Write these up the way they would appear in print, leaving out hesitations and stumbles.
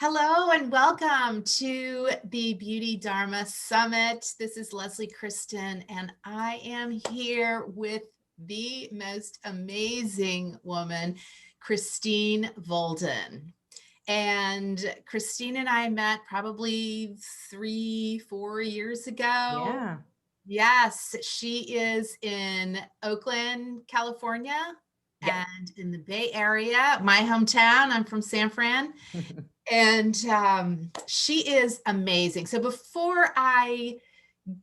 Hello and welcome to the Beauty Dharma Summit. This is Leslie Kristen, and I am here with the most amazing woman, Christine Volden. And Christine and I met probably 3-4 years ago. Yeah. Yes, she is in Oakland, California, Yep. and in the Bay Area, my hometown. I'm from San Fran. And she is amazing. So before I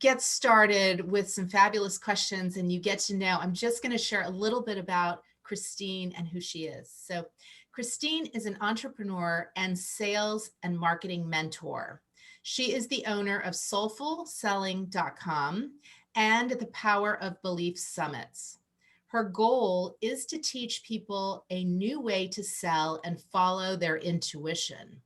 get started with some fabulous questions and you get to know, I'm just going to share a little bit about Christine and who she is. So Christine is an entrepreneur and sales and marketing mentor. She is the owner of soulfulselling.com and the Power of Belief Summits. Her goal is to teach people a new way to sell and follow their intuition.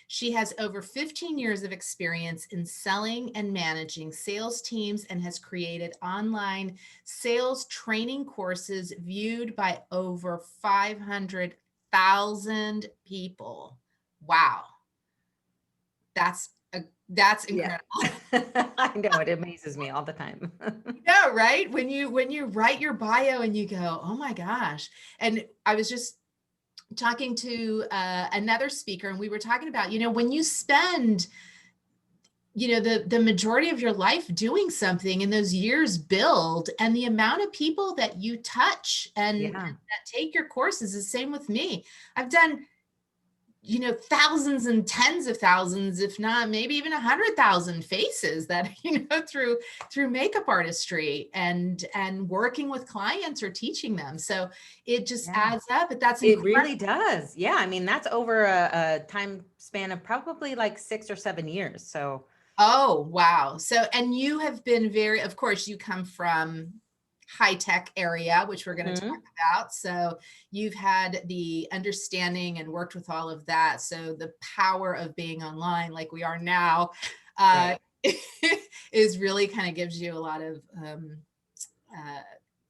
She has over 15 years of experience in selling and managing sales teams and has created online sales training courses viewed by over 500,000 people. Wow. That's Yeah. incredible. I know it amazes me all the time. No, right? When you write your bio and you go, "Oh my gosh." And I was just talking to another speaker, and we were talking about, when you spend the majority of your life doing something, and those years build, and the amount of people that you touch and Yeah. that take your courses. The same with me. I've done thousands and tens of thousands, if not maybe even 100,000 faces that through makeup artistry and working with clients or teaching them. So it just Yeah. adds up. But that's It incredible. really does. Yeah. I mean, that's over a time span of probably like 6 or 7 years. So Oh, wow. So, and you have been of course, you come from high tech area, which we're going to talk mhm. about. So you've had the understanding and worked with all of that. So the power of being online like we are now uh, Right. is really kind of gives you a lot of uh,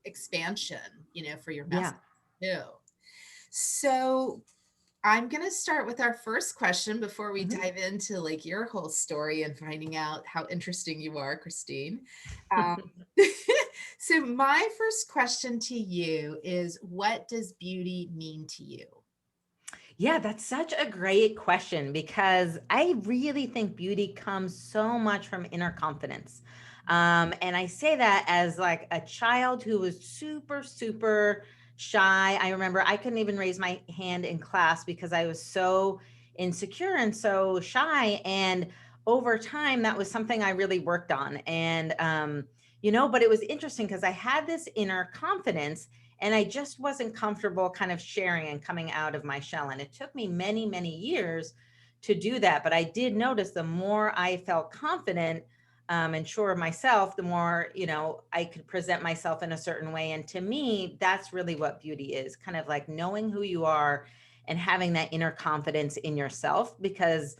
expansion, for your Yeah. message too. So I'm going to start with our first question before we Mhm. dive into like your whole story and finding out how interesting you are, Christine. Um, so my first question to you is, what does beauty mean to you? Yeah, that's such a great question because I really think beauty comes so much from inner confidence. And I say that as like a child who was super, super shy. I remember I couldn't even raise my hand in class because I was so insecure and so shy. And over time, that was something I really worked on. But it was interesting because I had this inner confidence and I just wasn't comfortable kind of sharing and coming out of my shell. And it took me many, many years to do that. But I did notice the more I felt confident and sure of myself, the more, I could present myself in a certain way. And to me, that's really what beauty is, kind of like knowing who you are and having that inner confidence in yourself. Because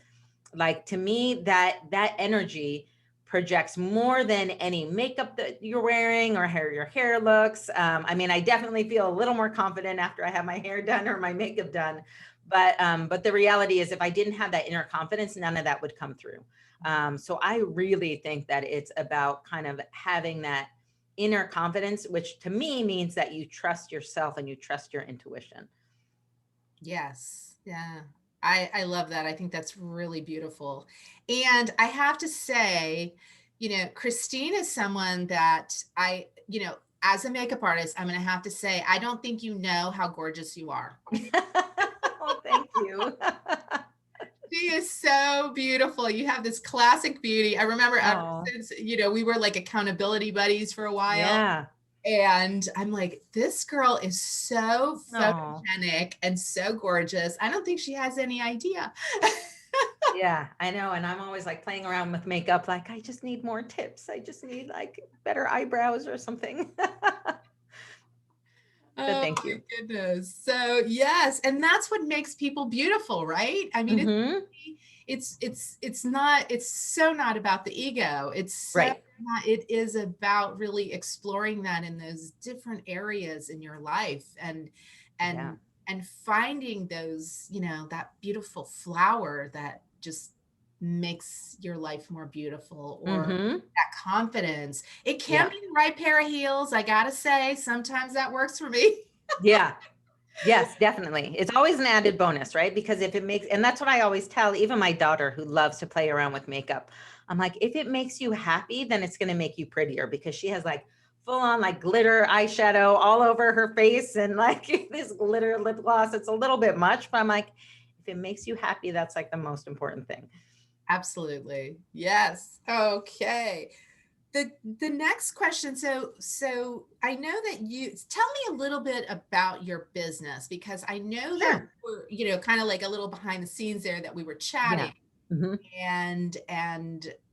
like to me, that energy projects more than any makeup that you're wearing or how your hair looks. I mean, I definitely feel a little more confident after I have my hair done or my makeup done. But the reality is, if I didn't have that inner confidence, none of that would come through. So I really think that it's about kind of having that inner confidence, which to me means that you trust yourself and you trust your intuition. Yes. Yeah. I love that. I think that's really beautiful. And I have to say, Christine is someone that as a makeup artist, I'm going to have to say, I don't think you know how gorgeous you are. Oh, thank you. She is so beautiful. You have this classic beauty. I remember ever Oh, since, we were like accountability buddies for a while. yeah. And I'm like, this girl is so Oh, photogenic and so gorgeous. I don't think she has any idea. yeah, I know. And I'm always like playing around with makeup, like, I just need more tips. I just need like better eyebrows or something. But Oh thank my you. goodness. So yes, and that's what makes people beautiful, right? I mean, Hmm. it's so not about the ego. It's so Right. not, it is about really exploring that in those different areas in your life and Yeah. and finding those, that beautiful flower that just makes your life more beautiful, or Mm-hmm. that confidence. It can Yeah. be the right pair of heels. I gotta say, sometimes that works for me. Yeah. Yes, definitely. It's always an added bonus, right? Because if it makes, and that's what I always tell even my daughter who loves to play around with makeup. I'm like, if it makes you happy, then it's going to make you prettier, because she has like full on like glitter eyeshadow all over her face and like this glitter lip gloss. It's a little bit much, but I'm like, if it makes you happy, that's like the most important thing. Absolutely. Yes. Okay. The next question, so I know that you tell me a little bit about your business, because I know that Sure. we're, kind of like a little behind the scenes there, that we were Yeah. chatting, Hmm. and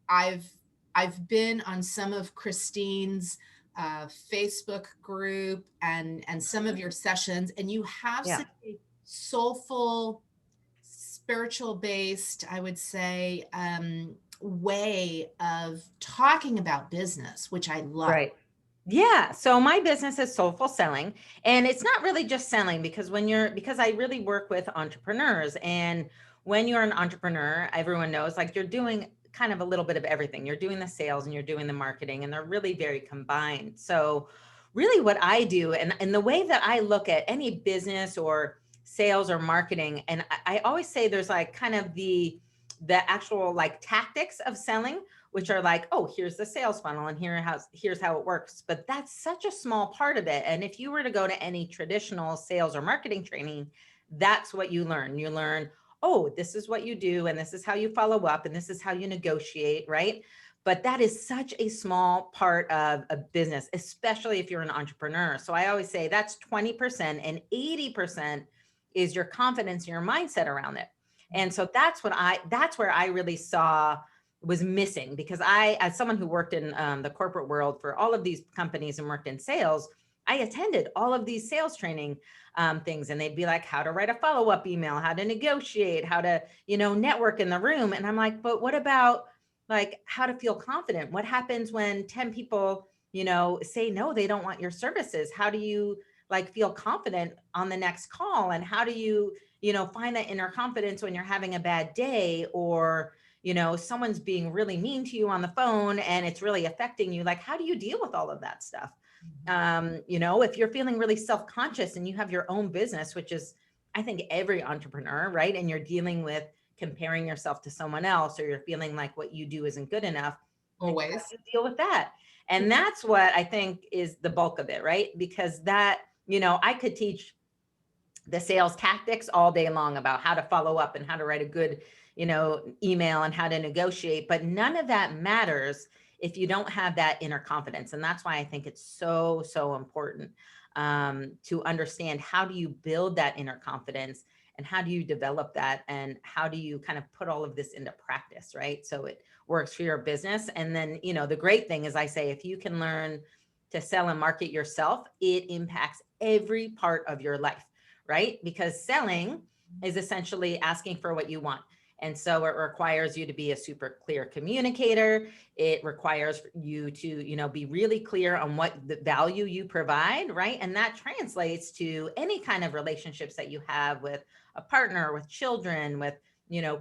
I've been on some of Christine's Facebook group, and some of your sessions, and you have Yeah. such a soulful, spiritual based, I would say, way of talking about business, which I love. Right. Yeah. So my business is Soulful Selling. And it's not really just selling, because because I really work with entrepreneurs. And when you're an entrepreneur, everyone knows like you're doing kind of a little bit of everything. You're doing the sales and you're doing the marketing, and they're really very combined. So really what I do, and the way that I look at any business or sales or marketing, and I always say there's like kind of the actual like tactics of selling, which are like, oh, here's the sales funnel and here's how it works. But that's such a small part of it. And if you were to go to any traditional sales or marketing training, that's what you learn. You learn, oh, this is what you do, and this is how you follow up, and this is how you negotiate, right? But that is such a small part of a business, especially if you're an entrepreneur. So I always say that's 20%, and 80% is your confidence and your mindset around it. And so that's where I really saw was missing, because I, as someone who worked in the corporate world for all of these companies and worked in sales, I attended all of these sales training things, and they'd be like, how to write a follow-up email, how to negotiate, how to, network in the room. And I'm like, but what about like how to feel confident? What happens when 10 people, say no, they don't want your services? How do you like feel confident on the next call? And how do you, find that inner confidence when you're having a bad day, or someone's being really mean to you on the phone and it's really affecting you? Like, how do you deal with all of that stuff? If you're feeling really self-conscious and you have your own business, which is, I think, every entrepreneur, right? And you're dealing with comparing yourself to someone else, or you're feeling like what you do isn't good enough, like, how do Always. you deal with that? And that's what I think is the bulk of it, right? Because that, I could teach the sales tactics all day long about how to follow up and how to write a good, email and how to negotiate. But none of that matters if you don't have that inner confidence. And that's why I think it's so, so important to understand, how do you build that inner confidence, and how do you develop that, and how do you kind of put all of this into practice, right? So it works for your business. And then, the great thing is, I say, if you can learn to sell and market yourself, it impacts every part of your life, right? Because selling is essentially asking for what you want. And so it requires you to be a super clear communicator. It requires you to, be really clear on what the value you provide, right? And that translates to any kind of relationships that you have with a partner, with children, with,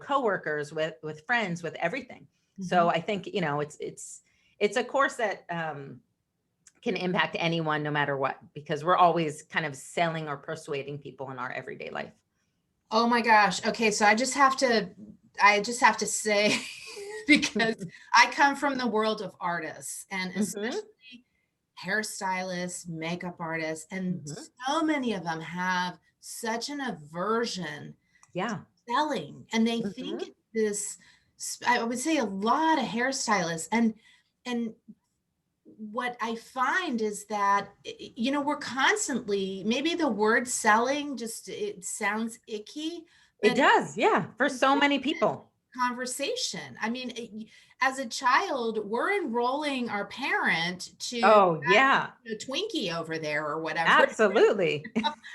coworkers, with friends, with everything. So I think, it's a course that can impact anyone no matter what, because we're always kind of selling or persuading people in our everyday life. Oh my gosh. Okay, so I just have to say, because I come from the world of artists, and Hmm. especially hairstylists, makeup artists, and Hmm. so many of them have such an aversion Yeah. selling, and they think Hmm. it's this, I would say a lot of hairstylists, and what I find is that, we're constantly, maybe the word selling, just it sounds icky, It but does. Yeah. For so many people. conversation. I mean, as a child, we're enrolling our parent to Oh, yeah. a Twinkie over there or whatever. Absolutely.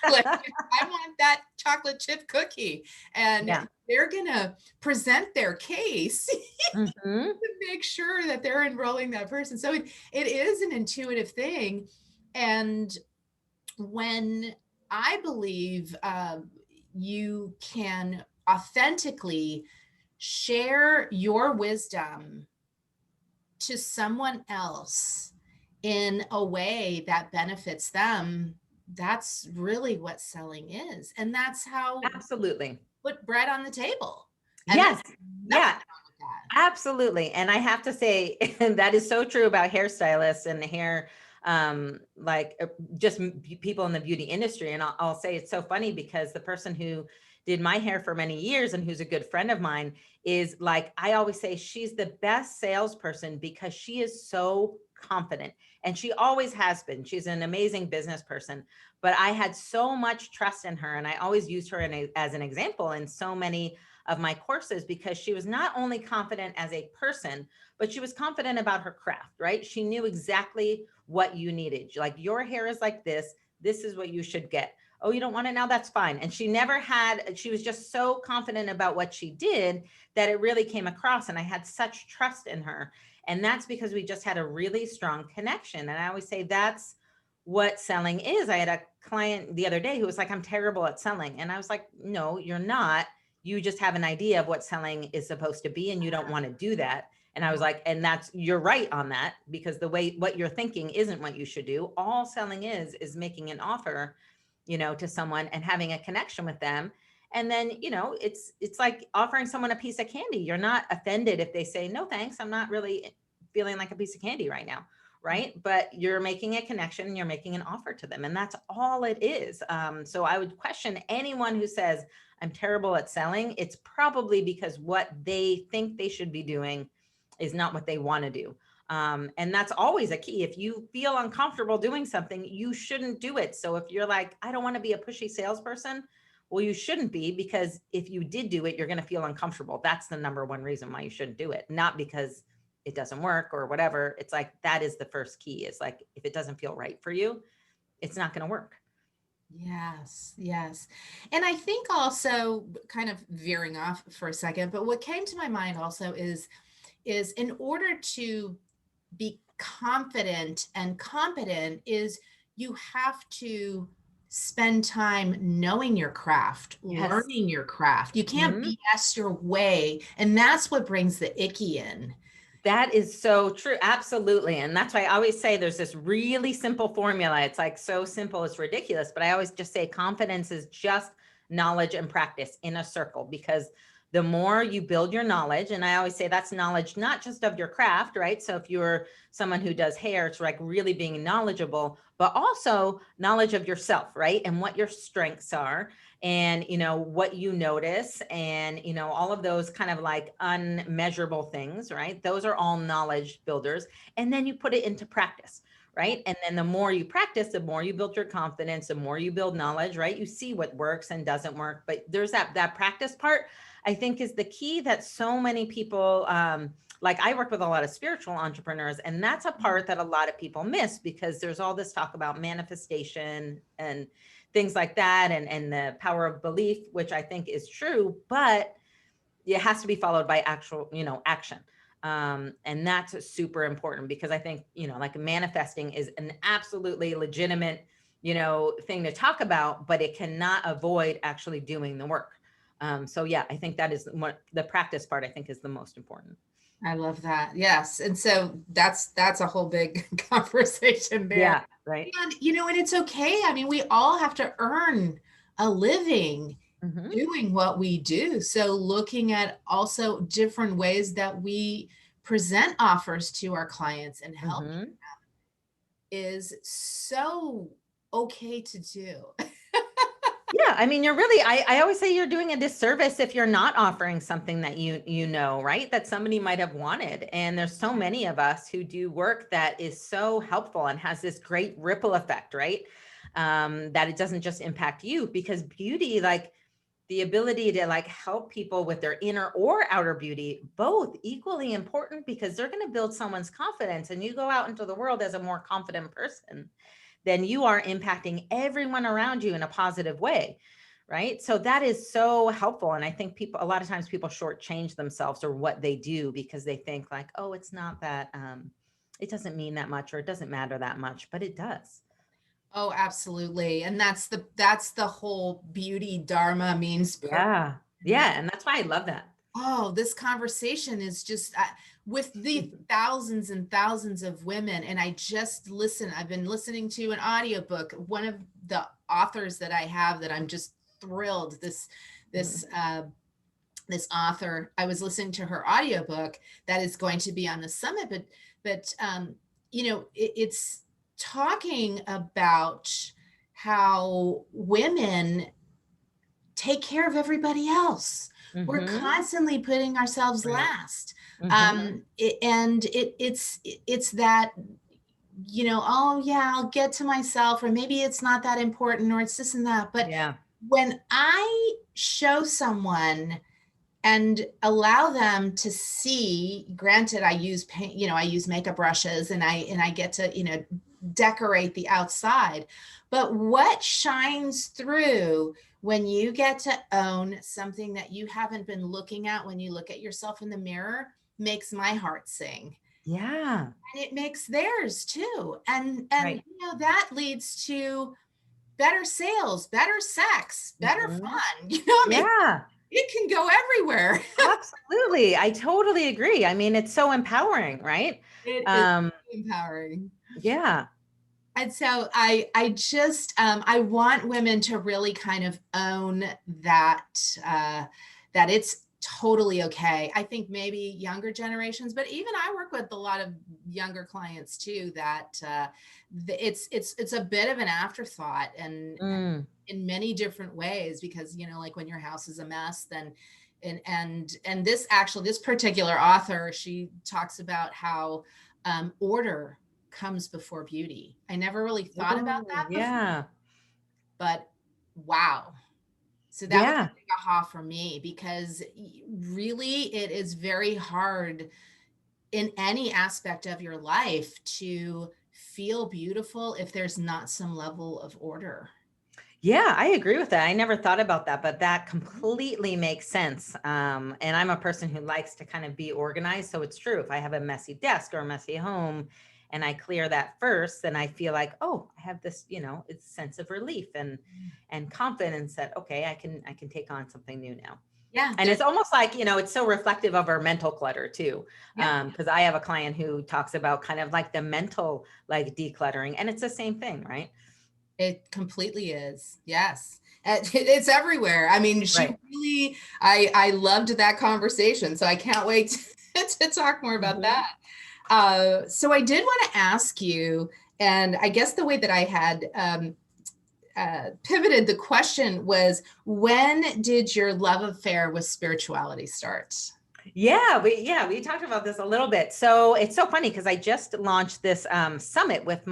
Like, I want that chocolate chip cookie, and Yeah. they're gonna present their case Hmm. to make sure that they're enrolling that person. So it is an intuitive thing. And when I believe you can authentically share your wisdom to someone else in a way that benefits them. That's really what selling is. And that's how Absolutely. put bread on the table. And there's Yes. nothing Yeah. wrong with that. Absolutely. And I have to say that is so true about hairstylists and hair, like just people in the beauty industry. And I'll say it's so funny because the person who did my hair for many years and who's a good friend of mine is like, I always say she's the best salesperson because she is so confident and she always has been. She's an amazing business person, but I had so much trust in her. And I always used her as an example in so many of my courses because she was not only confident as a person, but she was confident about her craft, right? She knew exactly what you needed. Like, your hair is like this. This is what you should get. Oh, you don't want it now? That's fine. And she was just so confident about what she did that it really came across. And I had such trust in her. And that's because we just had a really strong connection. And I always say that's what selling is. I had a client the other day who was like, I'm terrible at selling. And I was like, no, you're not. You just have an idea of what selling is supposed to be and you don't want to do that. And I was like, and you're right on that, because the way what you're thinking isn't what you should do. All selling is making an offer, to someone and having a connection with them. And then, it's like offering someone a piece of candy. You're not offended if they say, no, thanks, I'm not really feeling like a piece of candy right now. Right. But you're making a connection and you're making an offer to them. And that's all it is. So I would question anyone who says, I'm terrible at selling. It's probably because what they think they should be doing is not what they want to do. And that's always a key. If you feel uncomfortable doing something, you shouldn't do it. So if you're like, I don't want to be a pushy salesperson, well, you shouldn't be, because if you did do it, you're going to feel uncomfortable. That's the number one reason why you shouldn't do it. Not because it doesn't work or whatever. It's like, that is the first key. It's like, if it doesn't feel right for you, it's not going to work. Yes, yes. And I think also, kind of veering off for a second, but what came to my mind also is in order to be confident and competent is you have to spend time knowing your craft, Yes. learning your craft. You can't Mhm. BS your way, and that's what brings the icky in. That is so true. Absolutely. And that's why I always say there's this really simple formula. It's like so simple, it's ridiculous. But I always just say confidence is just knowledge and practice in a circle, because the more you build your knowledge, and I always say that's knowledge, not just of your craft, right? So if you're someone who does hair, it's like really being knowledgeable, but also knowledge of yourself, right? And what your strengths are, and what you notice, and all of those kind of like unmeasurable things, right? Those are all knowledge builders. And then you put it into practice, right? And then the more you practice, the more you build your confidence, the more you build knowledge, right? You see what works and doesn't work, but there's that practice part, I think, is the key that so many people, like I work with a lot of spiritual entrepreneurs, and that's a part that a lot of people miss, because there's all this talk about manifestation and things like that, and the power of belief, which I think is true, but it has to be followed by actual, action. And that's super important, because I think, like manifesting is an absolutely legitimate, thing to talk about, but it cannot avoid actually doing the work. So yeah, I think that is what the practice part, I think, is the most important. I love that. Yes. And so that's a whole big conversation there. Yeah. Right. And and it's okay. I mean, we all have to earn a living Hmm. doing what we do. So looking at also different ways that we present offers to our clients and help Hmm. is so okay to do. Yeah, I mean, I always say you're doing a disservice if you're not offering something that right? That somebody might have wanted. And there's so many of us who do work that is so helpful and has this great ripple effect, right? That it doesn't just impact you, because beauty, like the ability to like help people with their inner or outer beauty, both equally important, because they're going to build someone's confidence, and you go out into the world as a more confident person, then you are impacting everyone around you in a positive way. Right. So that is so helpful. And I think a lot of times people shortchange themselves or what they do, because they think like, oh, it's not that, it doesn't mean that much, or it doesn't matter that much, but it does. Oh, absolutely. And that's the whole beauty dharma means purpose. Yeah. Yeah. And that's why I love that. Oh, this conversation is just with the thousands and thousands of women. And I've been listening to an audiobook. One of the authors that I have that I'm just thrilled, this, this author, I was listening to her audiobook that is going to be on the summit, but it's talking about how women take care of everybody else. We're Mm-hmm. constantly putting ourselves Right. last. Mm-hmm. It's that, oh yeah, I'll get to myself, or maybe it's not that important, or it's this and that. But Yeah. when I show someone and allow them to see, granted, I use paint, I use makeup brushes, and I get to, decorate the outside. But what shines through when you get to own something that you haven't been looking at, when you look at yourself in the mirror, makes my heart sing. Yeah. And it makes theirs too. And Right. that leads to better sales, better sex, better Mm-hmm. fun. I mean, Yeah. it can go everywhere. Absolutely. I totally agree. I mean, it's so empowering, right? It is Um, empowering. yeah. And so I just I want women to really kind of own that, that it's totally okay. I think maybe younger generations, but even I work with a lot of younger clients too, that it's a bit of an afterthought, and Mm. in many different ways, because like when your house is a mess, then and this particular author, she talks about how order comes before beauty. I never really thought about Oh, that before, yeah. but wow. So that was a Yeah. big aha for me, because really it is very hard in any aspect of your life to feel beautiful if there's not some level of order. Yeah, I agree with that. I never thought about that, but that completely makes sense. And I'm a person who likes to kind of be organized. So it's true. If I have a messy desk or a messy home and I clear that first, then I feel like, oh, I have this, it's a sense of relief and confidence that, okay, I can take on something new now. Yeah, And there's it's almost like, it's so reflective of our mental clutter too. yeah, Because I have a client who talks about kind of like the mental, like decluttering, and it's the same thing, right? it completely is. Yes. It's everywhere. I mean, Right. I loved that conversation. So I can't wait to talk more about Mhm. that. So I did want to ask you, and I guess the way that I had pivoted the question was, when did your love affair with spirituality start? Yeah, we talked about this a little bit. So it's so funny because I just launched this summit with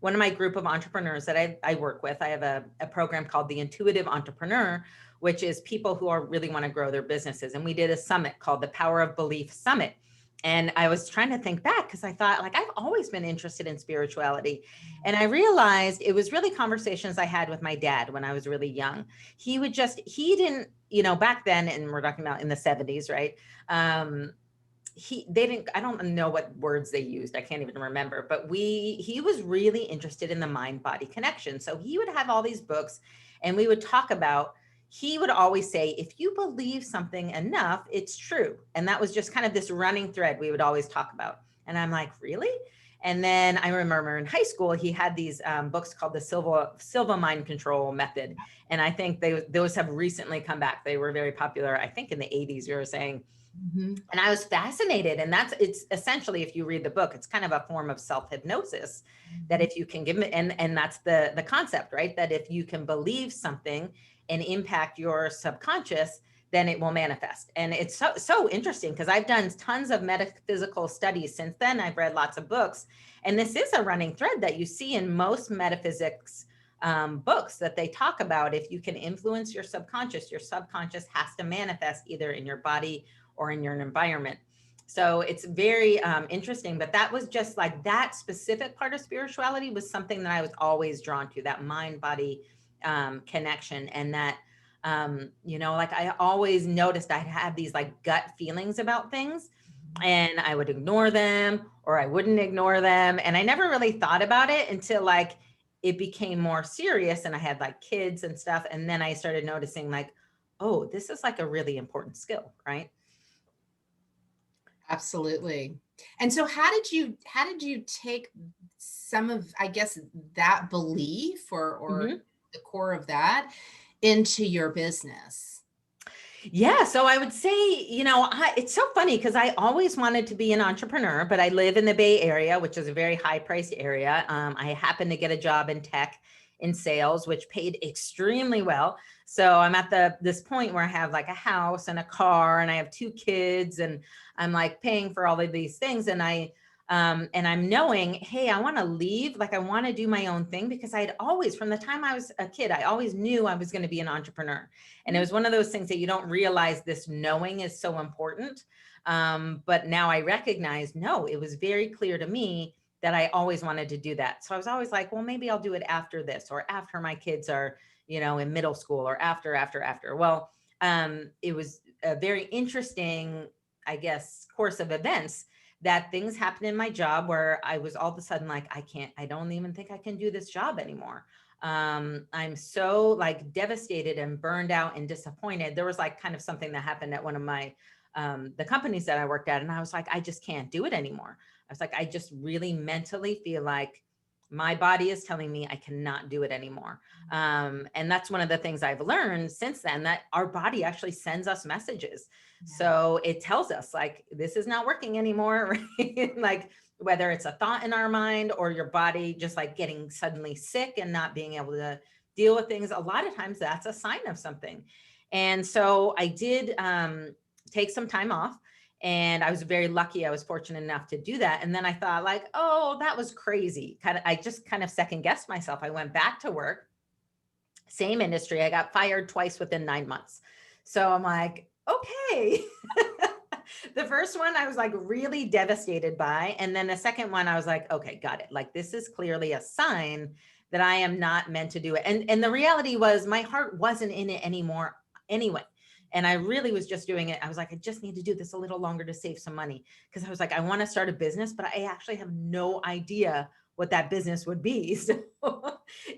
one of my group of entrepreneurs that I work with. I have a program called the Intuitive Entrepreneur, which is people who are really want to grow their businesses. And we did a summit called the Power of Belief Summit. And I was trying to think back because I thought, like, I've always been interested in spirituality. And I realized it was really conversations I had with my dad when I was really young. He didn't, back then, and we're talking about in the 70s, right? um they didn't, I don't know what words they used, I can't even remember, but he was really interested in the mind body connection. So he would have all these books and we would talk about, he would always say, if you believe something enough, it's true. And that was just kind of this running thread we would always talk about. And I'm like, really? And then I remember in high school, he had these books called the Silva Mind Control Method. And I think those have recently come back. They were very popular, I think in the 80s, you were saying. Mm-hmm. And I was fascinated. And it's essentially, if you read the book, it's kind of a form of self-hypnosis, that if you can give it, and that's the concept, right? That if you can believe something and impact your subconscious, then it will manifest. And it's so interesting because I've done tons of metaphysical studies since then. I've read lots of books. And this is a running thread that you see in most metaphysics books, that they talk about, if you can influence your subconscious has to manifest either in your body or in your environment. So it's very interesting, but that was just like, that specific part of spirituality was something that I was always drawn to, that mind body connection. And that, like, I always noticed I'd have these like gut feelings about things and I would ignore them or I wouldn't ignore them. And I never really thought about it until like it became more serious and I had like kids and stuff. And then I started noticing like, oh, this is like a really important skill, right? Absolutely. And so how did you take some of, I guess, that belief or Mhm. the core of that into your business? Yeah, so I would say, it's so funny because I always wanted to be an entrepreneur, but I live in the Bay Area, which is a very high priced area. I happened to get a job in tech in sales, which paid extremely well. So I'm at this point where I have like a house and a car and I have two kids and I'm like paying for all of these things. And I'm knowing, hey, I want to leave. Like I want to do my own thing because I had always, from the time I was a kid, I always knew I was going to be an entrepreneur. And it was one of those things that you don't realize this knowing is so important. But now I recognize, no, it was very clear to me that I always wanted to do that. So I was always like, well, maybe I'll do it after this or after my kids are, in middle school or after. Well, it was a very interesting, I guess, course of events that things happened in my job where I was all of a sudden like, I don't even think I can do this job anymore. I'm so like devastated and burned out and disappointed. There was like kind of something that happened at one of my the companies that I worked at, and I was like, I just can't do it anymore. I was like, I just really mentally feel like my body is telling me I cannot do it anymore. And that's one of the things I've learned since then, that our body actually sends us messages. So it tells us like, this is not working anymore, right? Like whether it's a thought in our mind or your body just like getting suddenly sick and not being able to deal with things, a lot of times that's a sign of something. And so I did take some time off, and I was very lucky. I was fortunate enough to do that. And then I thought like, oh, that was crazy. I just kind of second guessed myself. I went back to work, same industry. I got fired twice within 9 months. So I'm like, okay. The first one I was like really devastated by. And then the second one I was like, okay, got it. Like this is clearly a sign that I am not meant to do it. And the reality was my heart wasn't in it anymore anyway. And I really was just doing it. I was like, I just need to do this a little longer to save some money. Because I was like, I want to start a business, but I actually have no idea what that business would be. So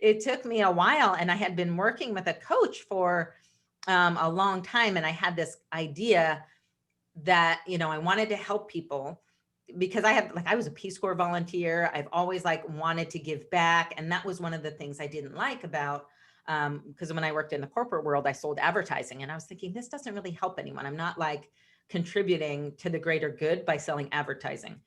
it took me a while, and I had been working with a coach for a long time. And I had this idea that, I wanted to help people because I was a Peace Corps volunteer. I've always like wanted to give back. And that was one of the things I didn't like about, because when I worked in the corporate world, I sold advertising, and I was thinking, this doesn't really help anyone. I'm not like contributing to the greater good by selling advertising.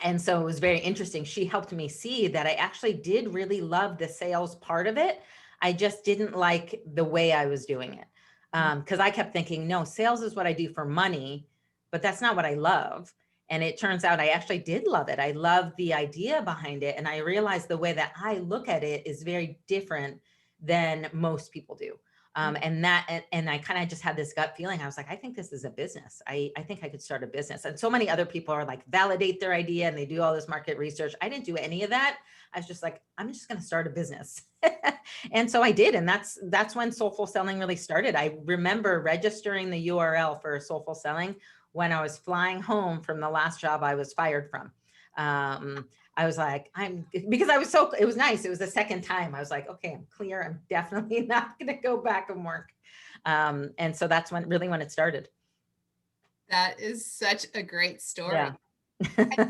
And so it was very interesting. She helped me see that I actually did really love the sales part of it. I just didn't like the way I was doing it. Because I kept thinking, no, sales is what I do for money, but that's not what I love. And it turns out I actually did love it. I love the idea behind it. And I realized the way that I look at it is very different than most people do. And I kind of just had this gut feeling. I was like, I think this is a business. I think I could start a business. And so many other people are like, validate their idea and they do all this market research. I didn't do any of that. I was just like, I'm just going to start a business. And so I did. And that's when Soulful Selling really started. I remember registering the URL for Soulful Selling when I was flying home from the last job I was fired from. I was like, because it was nice. It was the second time. I was like, okay, I'm clear. I'm definitely not going to go back and work. And so that's when it started. That is such a great story. Yeah.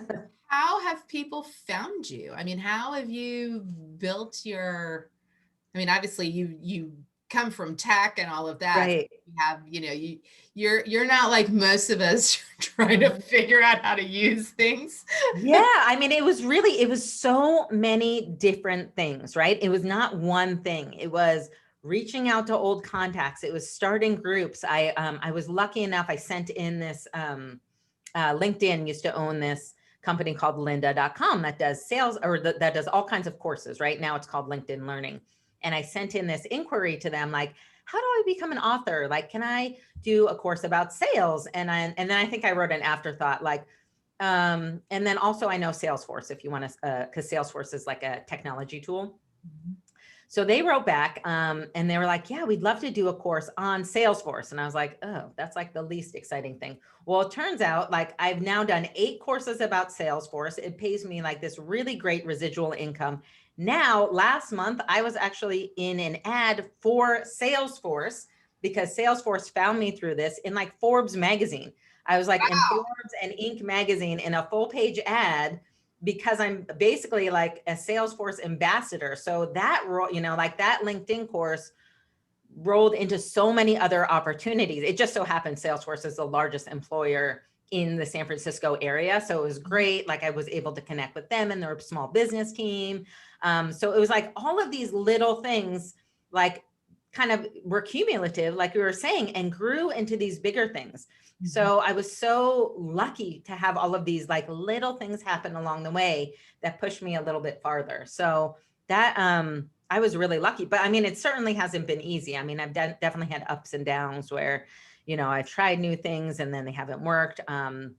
How have people found you? I mean, how have you built your, I mean, obviously you come from tech and all of that. Right. You have, you're not like most of us trying to figure out how to use things. Yeah. I mean, it was so many different things, right? It was not one thing. It was reaching out to old contacts. It was starting groups. I was lucky enough. I sent in this, LinkedIn used to own this company called lynda.com that does sales that does all kinds of courses. Right now it's called LinkedIn Learning. And I sent in this inquiry to them, like, how do I become an author? Like, can I do a course about sales? And then I think I wrote an afterthought, like, and then also I know Salesforce if you want to, because Salesforce is like a technology tool. So they wrote back and they were like, yeah, we'd love to do a course on Salesforce. And I was like, oh, that's like the least exciting thing. Well, it turns out like I've now done 8 courses about Salesforce. It pays me like this really great residual income. Now, last month, I was actually in an ad for Salesforce because Salesforce found me through this in like Forbes magazine. I was like in Forbes and Inc. magazine in a full page ad because I'm basically like a Salesforce ambassador. So that role, you know, like that LinkedIn course rolled into so many other opportunities. It just so happened Salesforce is the largest employer in the San Francisco area. So it was great. Like I was able to connect with them and their small business team. So it was like all of these little things like kind of were cumulative, like we were saying, and grew into these bigger things. So I was so lucky to have all of these like little things happen along the way that pushed me a little bit farther. So that I was really lucky, but I mean, it certainly hasn't been easy. I mean, I've definitely had ups and downs where, you know, I've tried new things and then they haven't worked. And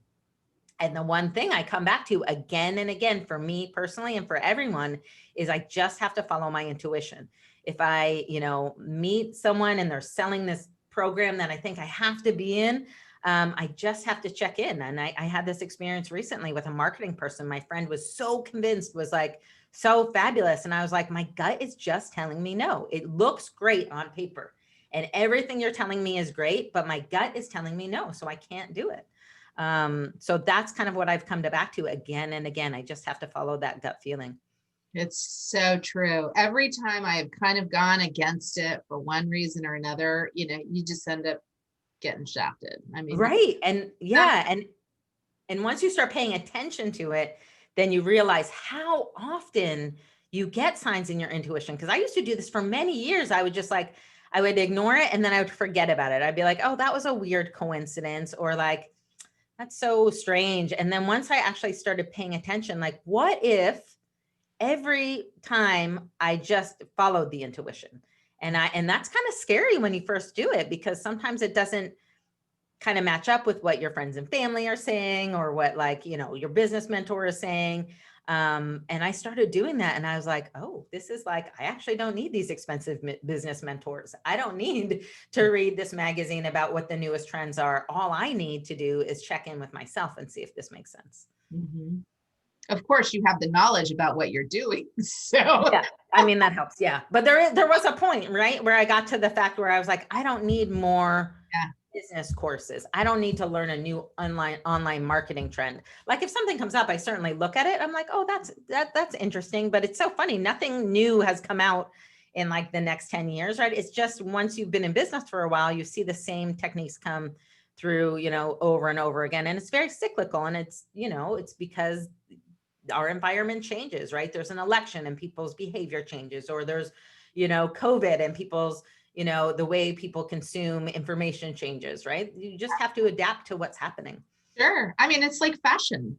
the one thing I come back to again and again for me personally and for everyone is I just have to follow my intuition. If I, you know, meet someone and they're selling this program that I think I have to be in, I just have to check in. And I had this experience recently with a marketing person. My friend was so convinced, was like so fabulous. And I was like, my gut is just telling me no. It looks great on paper and everything you're telling me is great, but my gut is telling me no. So I can't do it. So that's kind of what I've come back to again and again. I just have to follow that gut feeling. It's so true. Every time I have kind of gone against it for one reason or another, you know, you just end up getting shafted. I mean, Right. And yeah. And once you start paying attention to it, then you realize how often you get signs in your intuition. Cause I used to do this for many years. I would just like, I would ignore it and then I would forget about it. I'd be like, oh, that was a weird coincidence, or like, that's so strange. And then once I actually started paying attention, like, what if every time I just followed the intuition? And that's kind of scary when you first do it, because sometimes it doesn't kind of match up with what your friends and family are saying, or what, like, you know, your business mentor is saying. And I started doing that and I was like, oh, this is like, I actually don't need these expensive business mentors. I don't need to read this magazine about what the newest trends are. All I need to do is check in with myself and see if this makes sense. mm-hmm. Of course, you have the knowledge about what you're doing. So yeah, I mean, that helps. Yeah. But there was a point, right, where I got to the fact where I was like, I don't need more business courses. I don't need to learn a new online marketing trend. Like if something comes up, I certainly look at it. I'm like, oh, that's interesting. But it's so funny. Nothing new has come out in like the next 10 years, right? It's just once you've been in business for a while, you see the same techniques come through, you know, over and over again. And it's very cyclical. And it's, you know, it's because our environment changes, right? There's an election and people's behavior changes, or there's, you know, COVID and people's, you know, the way people consume information changes, right? You just have to adapt to what's happening. Sure. I mean, it's like fashion.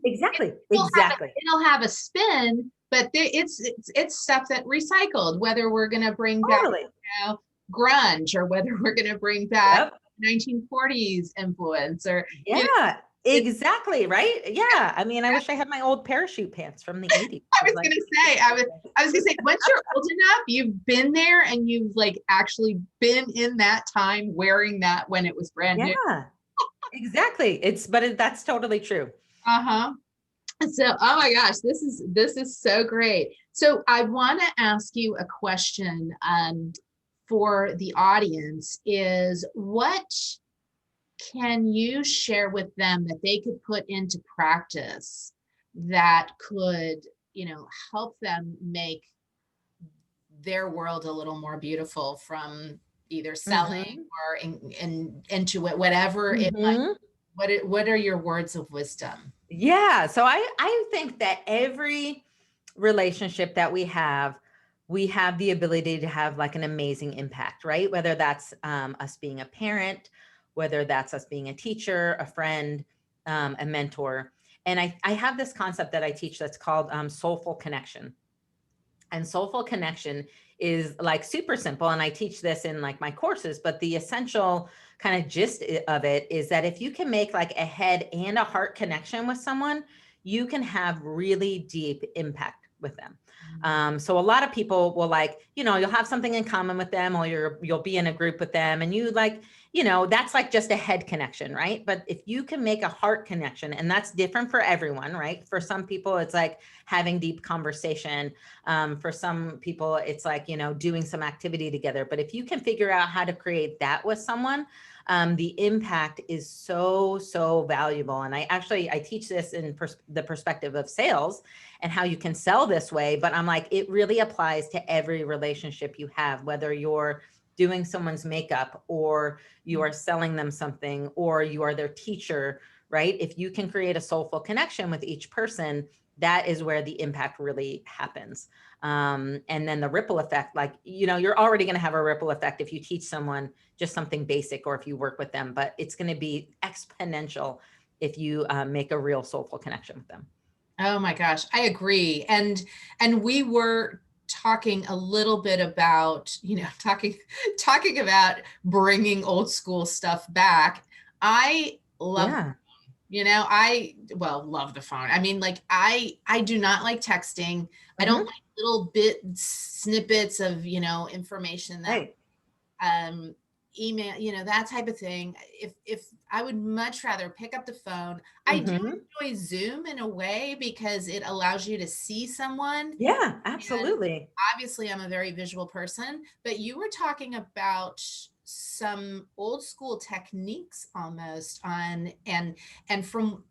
Exactly. It'll have a spin, but it's stuff that recycled, whether we're going to bring back, you know, grunge, or whether we're going to bring back 1940s influence, or you know, exactly. Right. Yeah. I mean, I wish I had my old parachute pants from the 80s. I was going to say, once you're old enough, you've been there and you've like actually been in that time wearing that when it was brand new. Yeah, exactly. That's totally true. Uh-huh. So, oh my gosh, this is so great. So I want to ask you a question for the audience is, what can you share with them that they could put into practice that could, you know, help them make their world a little more beautiful, from either selling or into it, whatever it might, what are your words of wisdom? Yeah. So I think that every relationship that we have the ability to have like an amazing impact, right? Whether that's us being a parent, whether that's us being a teacher, a friend, a mentor. And I have this concept that I teach that's called soulful connection. And soulful connection is like super simple. And I teach this in like my courses, but the essential kind of gist of it is that if you can make like a head and a heart connection with someone, you can have really deep impact, with them. So a lot of people will like, you'll have something in common with them, or you'll be in a group with them, and you like, that's like just a head connection, right? But if you can make a heart connection, and that's different for everyone, right? For some people, it's like having deep conversation. For some people, it's like, doing some activity together. But if you can figure out how to create that with someone, the impact is so, so valuable. And I teach this in the perspective of sales and how you can sell this way. But I'm like, it really applies to every relationship you have, whether you're doing someone's makeup, or you are selling them something, or you are their teacher, right? If you can create a soulful connection with each person, that is where the impact really happens. And then the ripple effect, like, you're already going to have a ripple effect if you teach someone just something basic, or if you work with them, but it's going to be exponential if you make a real soulful connection with them. Oh my gosh, I agree. And we were talking a little bit about, talking about bringing old school stuff back. I love, love the phone. I mean, like I do not like texting. I don't like little snippets of, information that, email, that type of thing. If I would much rather pick up the phone. I do enjoy Zoom in a way because it allows you to see someone. Yeah, absolutely. And obviously, I'm a very visual person, but you were talking about some old school techniques almost on, and from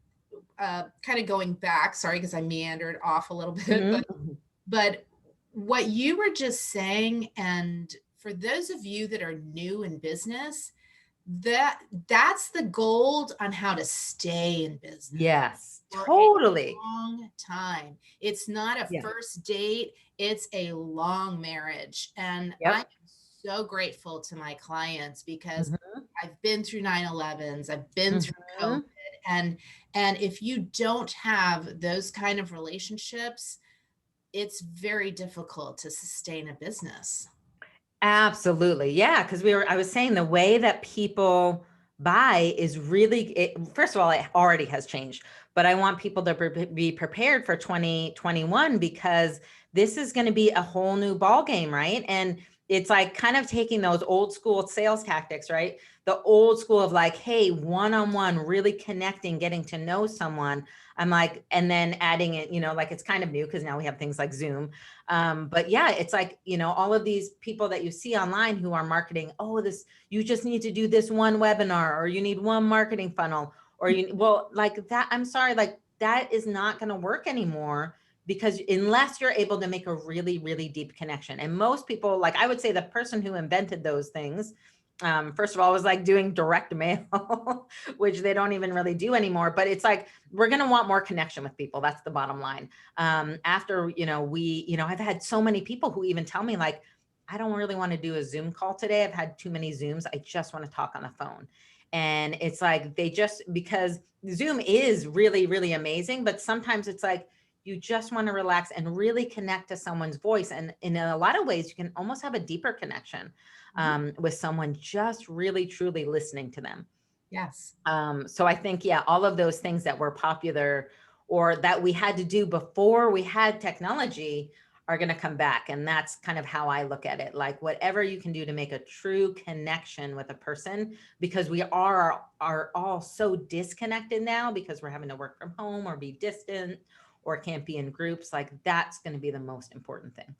kind of going back, sorry, because I meandered off a little bit, but what you were just saying, and for those of you that are new in business, that's the gold on how to stay in business. Yes, totally. For a long time. It's not a first date, it's a long marriage. And I'm so grateful to my clients because I've been through 9/11s, I've been through COVID, and if you don't have those kind of relationships, it's very difficult to sustain a business. Absolutely. Yeah. Cause I was saying the way that people buy is really, first of all, it already has changed, but I want people to be prepared for 2021 because this is going to be a whole new ball game. Right. And it's like kind of taking those old school sales tactics, right? The old school of like, hey, one-on-one, really connecting, getting to know someone. I'm like, and then adding it, like it's kind of new because now we have things like Zoom. But yeah, it's like, all of these people that you see online who are marketing, you just need to do this one webinar, or you need one marketing funnel, or like that. I'm sorry, like that is not going to work anymore, because unless you're able to make a really, really deep connection. And most people, like I would say the person who invented those things, first of all, was like doing direct mail, which they don't even really do anymore. But it's like, we're going to want more connection with people. That's the bottom line. After, I've had so many people who even tell me like, I don't really want to do a Zoom call today. I've had too many Zooms. I just want to talk on the phone. And it's like, because Zoom is really, really amazing, but sometimes it's like, you just want to relax and really connect to someone's voice. And in a lot of ways, you can almost have a deeper connection with someone just really, truly listening to them. Yes. So I think, all of those things that were popular or that we had to do before we had technology are going to come back. And that's kind of how I look at it. Like whatever you can do to make a true connection with a person, because we are all so disconnected now because we're having to work from home or be distant or can't be in groups. Like that's going to be the most important thing.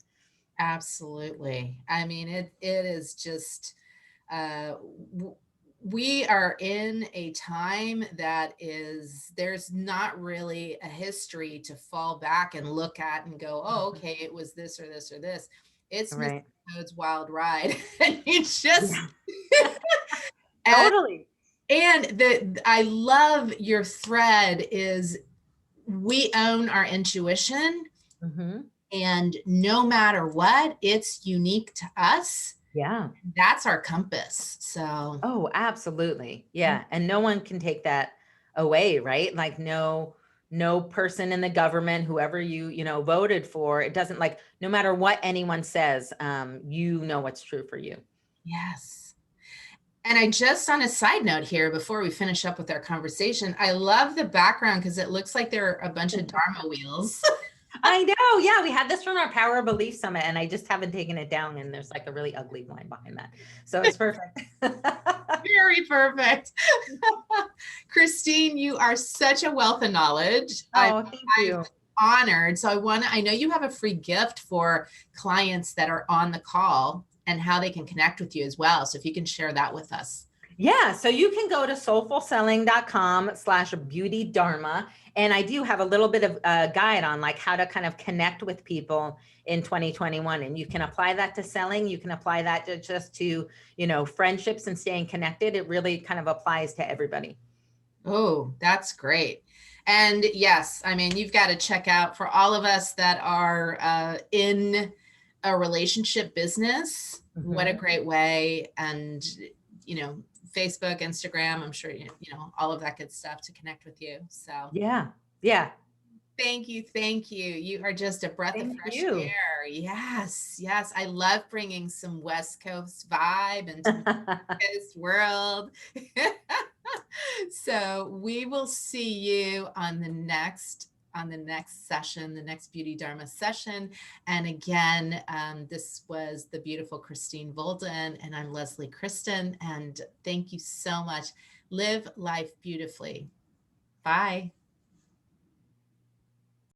Absolutely. I mean, it is just, we are in a time that there's not really a history to fall back and look at and go, oh, okay, it was this or this or this. It's right. Mr. Toad's Wild Ride. And it's just totally. And I love your thread is we own our intuition, and no matter what, it's unique to us. Yeah. That's our compass. So. Oh, absolutely. Yeah. And no one can take that away, right? Like no person in the government, whoever you voted for, it doesn't, like, no matter what anyone says, what's true for you. Yes. And I just, on a side note here, before we finish up with our conversation, I love the background because it looks like there are a bunch of DHARMA wheels. I know. Yeah, we had this from our Power of Belief Summit, and I just haven't taken it down. And there's like a really ugly line behind that. So it's perfect. Very perfect. Christine, you are such a wealth of knowledge. Oh, thank you. Honored. So I know you have a free gift for clients that are on the call and how they can connect with you as well. So if you can share that with us. Yeah, so you can go to soulfulselling.com/beauty dharma. And I do have a little bit of a guide on like how to kind of connect with people in 2021. And you can apply that to selling. You can apply that to just to, friendships and staying connected. It really kind of applies to everybody. Oh, that's great. And yes, I mean, you've got to check out for all of us that are in a relationship business. What a great way. And, Facebook, Instagram, I'm sure, all of that good stuff to connect with you. So Yeah. Yeah. thank you. Thank you. You are just a breath of Thank fresh you. air. Yes. Yes. I love bringing some West Coast vibe into the West Coast world. So we will see you on the next session, the next Beauty Dharma session. And again, this was the beautiful Christine Volden, and I'm Leslie Kristen. And thank you so much. Live life beautifully. Bye.